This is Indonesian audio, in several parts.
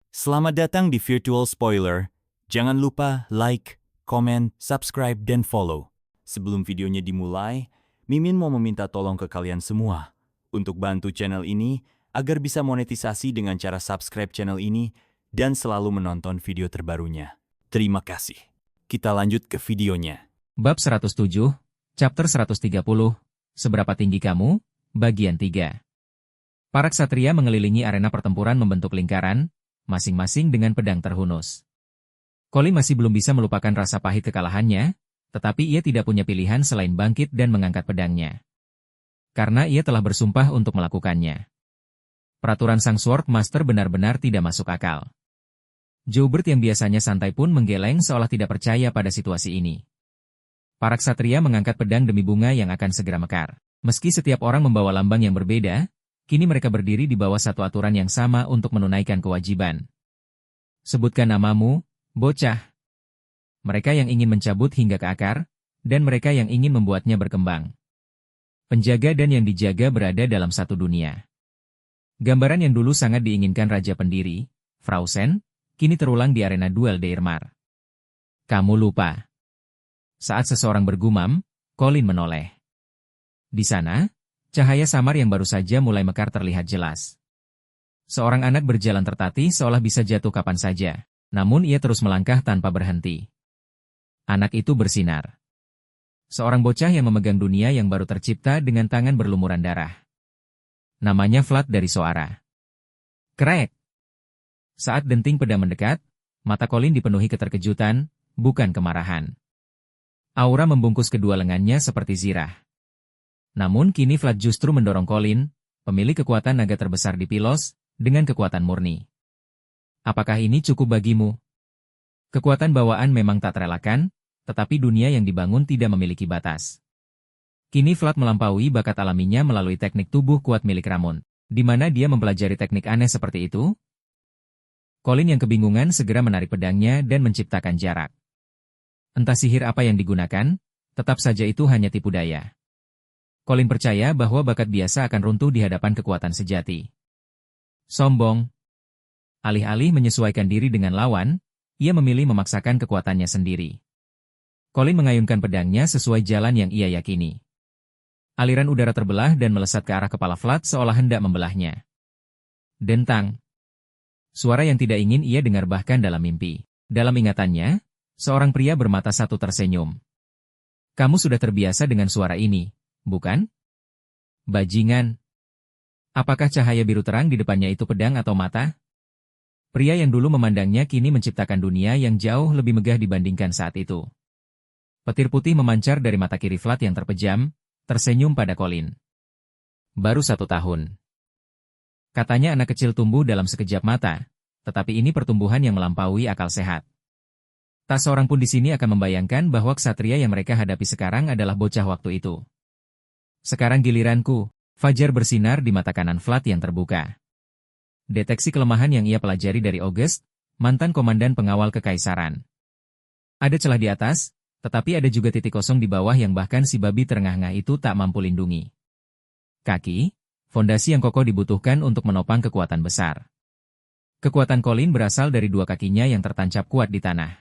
Selamat datang di Virtual Spoiler. Jangan lupa like, komen, subscribe, dan follow. Sebelum videonya dimulai, Mimin mau meminta tolong ke kalian semua untuk bantu channel ini agar bisa monetisasi dengan cara subscribe channel ini dan selalu menonton video terbarunya. Terima kasih. Kita lanjut ke videonya. Bab 107, Chapter 130, Seberapa Tinggi Kamu? Bagian 3. Para ksatria mengelilingi arena pertempuran membentuk lingkaran, masing-masing dengan pedang terhunus. Colin masih belum bisa melupakan rasa pahit kekalahannya, tetapi ia tidak punya pilihan selain bangkit dan mengangkat pedangnya. Karena ia telah bersumpah untuk melakukannya. Peraturan sang Sword Master benar-benar tidak masuk akal. Joubert yang biasanya santai pun menggeleng seolah tidak percaya pada situasi ini. Para ksatria mengangkat pedang demi bunga yang akan segera mekar. Meski setiap orang membawa lambang yang berbeda, kini mereka berdiri di bawah satu aturan yang sama untuk menunaikan kewajiban. Sebutkan namamu, bocah. Mereka yang ingin mencabut hingga ke akar, dan mereka yang ingin membuatnya berkembang. Penjaga dan yang dijaga berada dalam satu dunia. Gambaran yang dulu sangat diinginkan Raja Pendiri, Frausen, kini terulang di arena duel Deirmar. Kamu lupa. Saat seseorang bergumam, Colin menoleh. Di sana, cahaya samar yang baru saja mulai mekar terlihat jelas. Seorang anak berjalan tertatih seolah bisa jatuh kapan saja, namun ia terus melangkah tanpa berhenti. Anak itu bersinar. Seorang bocah yang memegang dunia yang baru tercipta dengan tangan berlumuran darah. Namanya Vlad dari Soara. Krek! Saat denting pedang mendekat, mata Colin dipenuhi keterkejutan, bukan kemarahan. Aura membungkus kedua lengannya seperti zirah. Namun kini Vlad justru mendorong Colin, pemilik kekuatan naga terbesar di Pilos, dengan kekuatan murni. Apakah ini cukup bagimu? Kekuatan bawaan memang tak terelakkan, tetapi dunia yang dibangun tidak memiliki batas. Kini Vlad melampaui bakat alaminya melalui teknik tubuh kuat milik Ramon. Di mana dia mempelajari teknik aneh seperti itu? Colin yang kebingungan segera menarik pedangnya dan menciptakan jarak. Entah sihir apa yang digunakan, tetap saja itu hanya tipu daya. Colin percaya bahwa bakat biasa akan runtuh di hadapan kekuatan sejati. Sombong. Alih-alih menyesuaikan diri dengan lawan, ia memilih memaksakan kekuatannya sendiri. Colin mengayunkan pedangnya sesuai jalan yang ia yakini. Aliran udara terbelah dan melesat ke arah kepala Vlad seolah hendak membelahnya. Dentang. Suara yang tidak ingin ia dengar bahkan dalam mimpi. Dalam ingatannya, seorang pria bermata satu tersenyum. Kamu sudah terbiasa dengan suara ini, bukan? Bajingan. Apakah cahaya biru terang di depannya itu pedang atau mata? Pria yang dulu memandangnya kini menciptakan dunia yang jauh lebih megah dibandingkan saat itu. Petir putih memancar dari mata kiri Vlad yang terpejam, tersenyum pada Colin. Baru 1 tahun. Katanya anak kecil tumbuh dalam sekejap mata, tetapi ini pertumbuhan yang melampaui akal sehat. Tak seorang pun di sini akan membayangkan bahwa ksatria yang mereka hadapi sekarang adalah bocah waktu itu. Sekarang giliranku, fajar bersinar di mata kanan Vlad yang terbuka. Deteksi kelemahan yang ia pelajari dari August, mantan komandan pengawal kekaisaran. Ada celah di atas, tetapi ada juga titik kosong di bawah yang bahkan si babi terengah-engah itu tak mampu lindungi. Kaki, fondasi yang kokoh dibutuhkan untuk menopang kekuatan besar. Kekuatan Colin berasal dari dua kakinya yang tertancap kuat di tanah.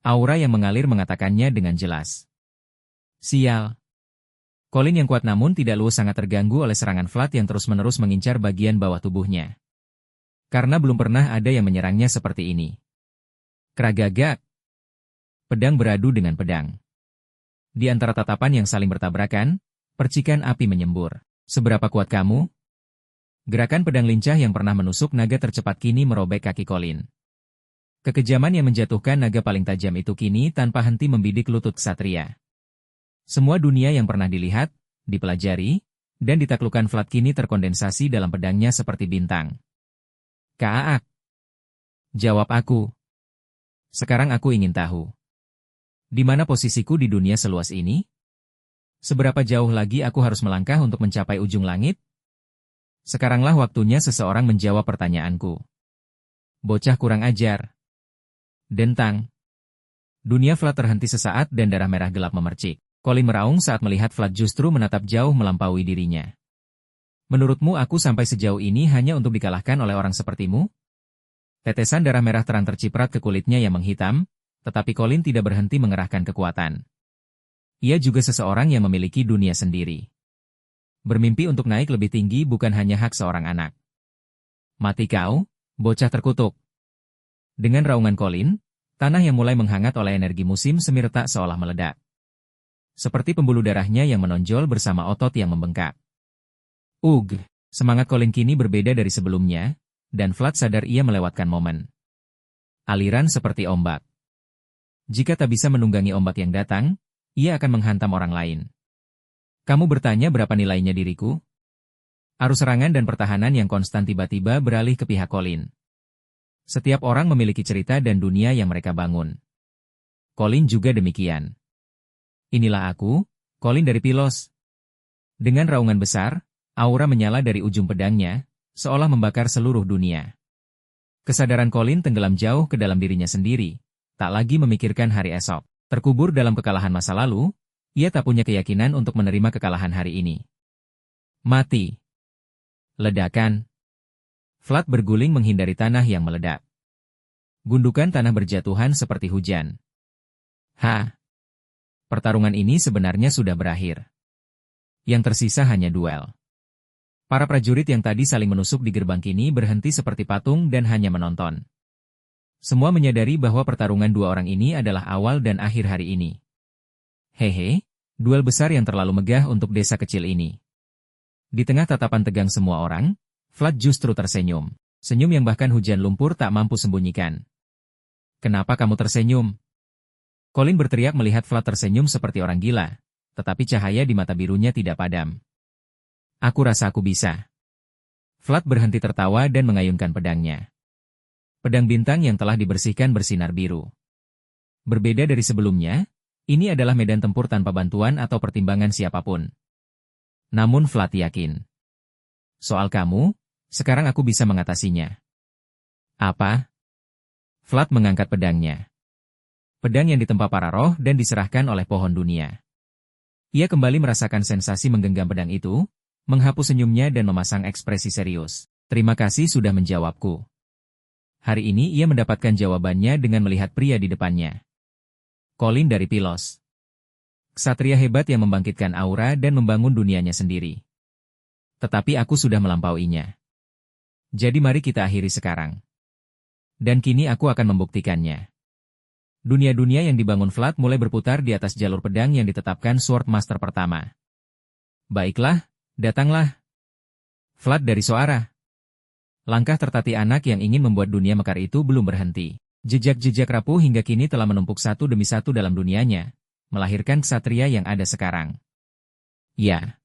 Aura yang mengalir mengatakannya dengan jelas. Sial. Colin yang kuat namun tidak luwes sangat terganggu oleh serangan Vlad yang terus-menerus mengincar bagian bawah tubuhnya. Karena belum pernah ada yang menyerangnya seperti ini. Kragagak. Pedang beradu dengan pedang. Di antara tatapan yang saling bertabrakan, percikan api menyembur. Seberapa kuat kamu? Gerakan pedang lincah yang pernah menusuk naga tercepat kini merobek kaki Colin. Kekejaman yang menjatuhkan naga paling tajam itu kini tanpa henti membidik lutut ksatria. Semua dunia yang pernah dilihat, dipelajari, dan ditaklukkan Vlad kini terkondensasi dalam pedangnya seperti bintang. Kaak. Jawab aku. Sekarang aku ingin tahu. Di mana posisiku di dunia seluas ini? Seberapa jauh lagi aku harus melangkah untuk mencapai ujung langit? Sekaranglah waktunya seseorang menjawab pertanyaanku. Bocah kurang ajar. Dentang. Dunia Vlad terhenti sesaat dan darah merah gelap memercik. Colin meraung saat melihat Vlad justru menatap jauh melampaui dirinya. Menurutmu aku sampai sejauh ini hanya untuk dikalahkan oleh orang sepertimu? Tetesan darah merah terang terciprat ke kulitnya yang menghitam, tetapi Colin tidak berhenti mengerahkan kekuatan. Ia juga seseorang yang memiliki dunia sendiri. Bermimpi untuk naik lebih tinggi bukan hanya hak seorang anak. Mati kau, bocah terkutuk. Dengan raungan Colin, tanah yang mulai menghangat oleh energi musim semi retak seolah meledak. Seperti pembuluh darahnya yang menonjol bersama otot yang membengkak. Semangat Colin kini berbeda dari sebelumnya, dan Vlad sadar ia melewatkan momen. Aliran seperti ombak. Jika tak bisa menunggangi ombak yang datang, ia akan menghantam orang lain. Kamu bertanya berapa nilainya diriku? Arus serangan dan pertahanan yang konstan tiba-tiba beralih ke pihak Colin. Setiap orang memiliki cerita dan dunia yang mereka bangun. Colin juga demikian. Inilah aku, Colin dari Pilos. Dengan raungan besar, aura menyala dari ujung pedangnya, seolah membakar seluruh dunia. Kesadaran Colin tenggelam jauh ke dalam dirinya sendiri, tak lagi memikirkan hari esok. Terkubur dalam kekalahan masa lalu, ia tak punya keyakinan untuk menerima kekalahan hari ini. Mati. Ledakan. Vlad berguling menghindari tanah yang meledak. Gundukan tanah berjatuhan seperti hujan. Pertarungan ini sebenarnya sudah berakhir. Yang tersisa hanya duel. Para prajurit yang tadi saling menusuk di gerbang kini berhenti seperti patung dan hanya menonton. Semua menyadari bahwa pertarungan dua orang ini adalah awal dan akhir hari ini. Duel besar yang terlalu megah untuk desa kecil ini. Di tengah tatapan tegang semua orang, Vlad justru tersenyum. Senyum yang bahkan hujan lumpur tak mampu sembunyikan. Kenapa kamu tersenyum? Colin berteriak melihat Vlad tersenyum seperti orang gila, tetapi cahaya di mata birunya tidak padam. Aku rasa aku bisa. Vlad berhenti tertawa dan mengayunkan pedangnya. Pedang bintang yang telah dibersihkan bersinar biru. Berbeda dari sebelumnya, ini adalah medan tempur tanpa bantuan atau pertimbangan siapapun. Namun Vlad yakin. Soal kamu, sekarang aku bisa mengatasinya. Apa? Vlad mengangkat pedangnya. Pedang yang ditempa para roh dan diserahkan oleh pohon dunia. Ia kembali merasakan sensasi menggenggam pedang itu, menghapus senyumnya dan memasang ekspresi serius. Terima kasih sudah menjawabku. Hari ini ia mendapatkan jawabannya dengan melihat pria di depannya. Colin dari Pilos. Ksatria hebat yang membangkitkan aura dan membangun dunianya sendiri. Tetapi aku sudah melampauinya. Jadi mari kita akhiri sekarang. Dan kini aku akan membuktikannya. Dunia-dunia yang dibangun Vlad mulai berputar di atas jalur pedang yang ditetapkan Sword Master pertama. Baiklah, datanglah. Vlad dari Soara. Langkah tertati anak yang ingin membuat dunia mekar itu belum berhenti. Jejak-jejak rapuh hingga kini telah menumpuk satu demi satu dalam dunianya, melahirkan ksatria yang ada sekarang. Ya.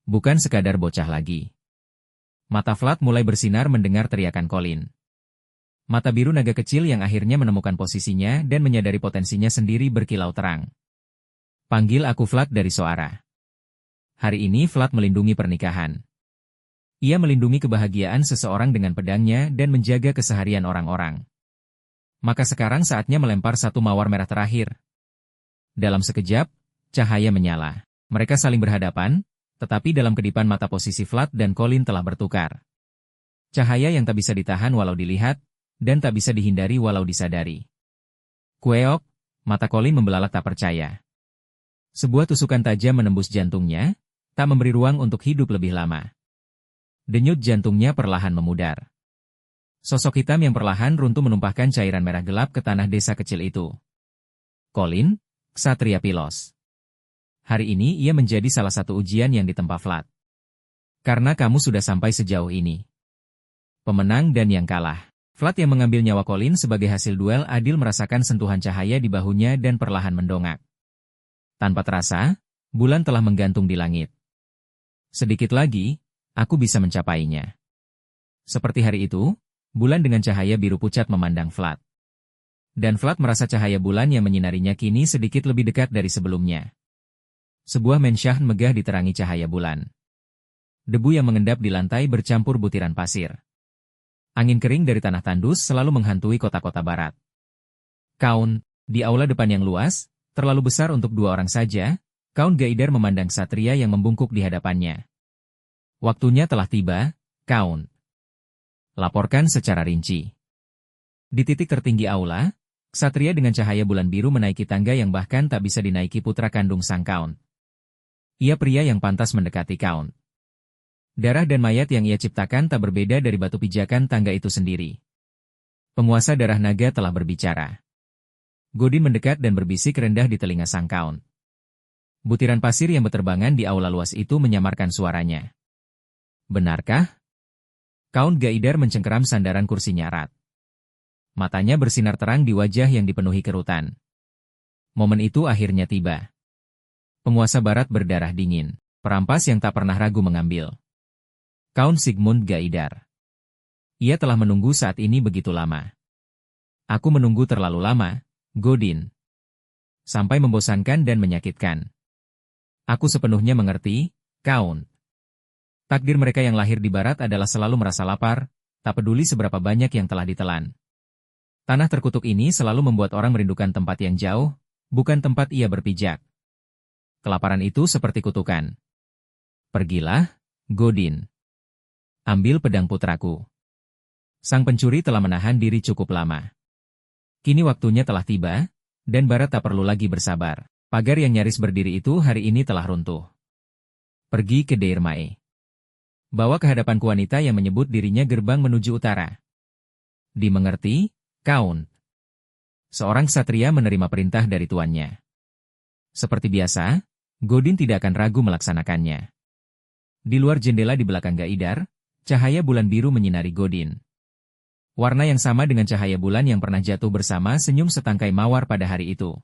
Bukan sekadar bocah lagi. Mata Vlad mulai bersinar mendengar teriakan Colin. Mata biru naga kecil yang akhirnya menemukan posisinya dan menyadari potensinya sendiri berkilau terang. Panggil aku Vlad dari Soara. Hari ini Vlad melindungi pernikahan. Ia melindungi kebahagiaan seseorang dengan pedangnya dan menjaga keseharian orang-orang. Maka sekarang saatnya melempar satu mawar merah terakhir. Dalam sekejap, cahaya menyala. Mereka saling berhadapan, tetapi dalam kedipan mata posisi Vlad dan Colin telah bertukar. Cahaya yang tak bisa ditahan walau dilihat, dan tak bisa dihindari walau disadari. Kueok, mata Colin membelalak tak percaya. Sebuah tusukan tajam menembus jantungnya, tak memberi ruang untuk hidup lebih lama. Denyut jantungnya perlahan memudar. Sosok hitam yang perlahan runtuh menumpahkan cairan merah gelap ke tanah desa kecil itu. Colin, Ksatria Pilos. Hari ini ia menjadi salah satu ujian yang ditempa Vlad. Karena kamu sudah sampai sejauh ini. Pemenang dan yang kalah. Vlad yang mengambil nyawa Colin sebagai hasil duel adil merasakan sentuhan cahaya di bahunya dan perlahan mendongak. Tanpa terasa, bulan telah menggantung di langit. Sedikit lagi, aku bisa mencapainya. Seperti hari itu, bulan dengan cahaya biru pucat memandang Vlad. Dan Vlad merasa cahaya bulan yang menyinarinya kini sedikit lebih dekat dari sebelumnya. Sebuah mensyahn megah diterangi cahaya bulan. Debu yang mengendap di lantai bercampur butiran pasir. Angin kering dari tanah tandus selalu menghantui kota-kota barat. Kaun, di aula depan yang luas, terlalu besar untuk dua orang saja, Kaun Gaidar memandang Ksatria yang membungkuk di hadapannya. Waktunya telah tiba, Kaun. Laporkan secara rinci. Di titik tertinggi aula, ksatria dengan cahaya bulan biru menaiki tangga yang bahkan tak bisa dinaiki putra kandung sang Count. Ia pria yang pantas mendekati Count. Darah dan mayat yang ia ciptakan tak berbeda dari batu pijakan tangga itu sendiri. Penguasa darah naga telah berbicara. Godin mendekat dan berbisik rendah di telinga sang Count. Butiran pasir yang berterbangan di aula luas itu menyamarkan suaranya. Benarkah? Count Gaidar mencengkeram sandaran kursinya erat. Matanya bersinar terang di wajah yang dipenuhi kerutan. Momen itu akhirnya tiba. Penguasa barat berdarah dingin, perampas yang tak pernah ragu mengambil. Count Sigmund Gaidar. Ia telah menunggu saat ini begitu lama. Aku menunggu terlalu lama, Godin. Sampai membosankan dan menyakitkan. Aku sepenuhnya mengerti, Count. Takdir mereka yang lahir di barat adalah selalu merasa lapar, tak peduli seberapa banyak yang telah ditelan. Tanah terkutuk ini selalu membuat orang merindukan tempat yang jauh, bukan tempat ia berpijak. Kelaparan itu seperti kutukan. Pergilah, Godin. Ambil pedang putraku. Sang pencuri telah menahan diri cukup lama. Kini waktunya telah tiba, dan barat tak perlu lagi bersabar. Pagar yang nyaris berdiri itu hari ini telah runtuh. Pergi ke Deir Mae. Bawa ke hadapanku wanita yang menyebut dirinya gerbang menuju utara. Dimengerti, Count. Seorang ksatria menerima perintah dari tuannya. Seperti biasa, Godin tidak akan ragu melaksanakannya. Di luar jendela di belakang Gaidar, cahaya bulan biru menyinari Godin. Warna yang sama dengan cahaya bulan yang pernah jatuh bersama senyum setangkai mawar pada hari itu.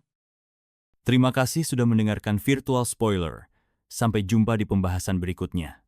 Terima kasih sudah mendengarkan Virtual Spoiler. Sampai jumpa di pembahasan berikutnya.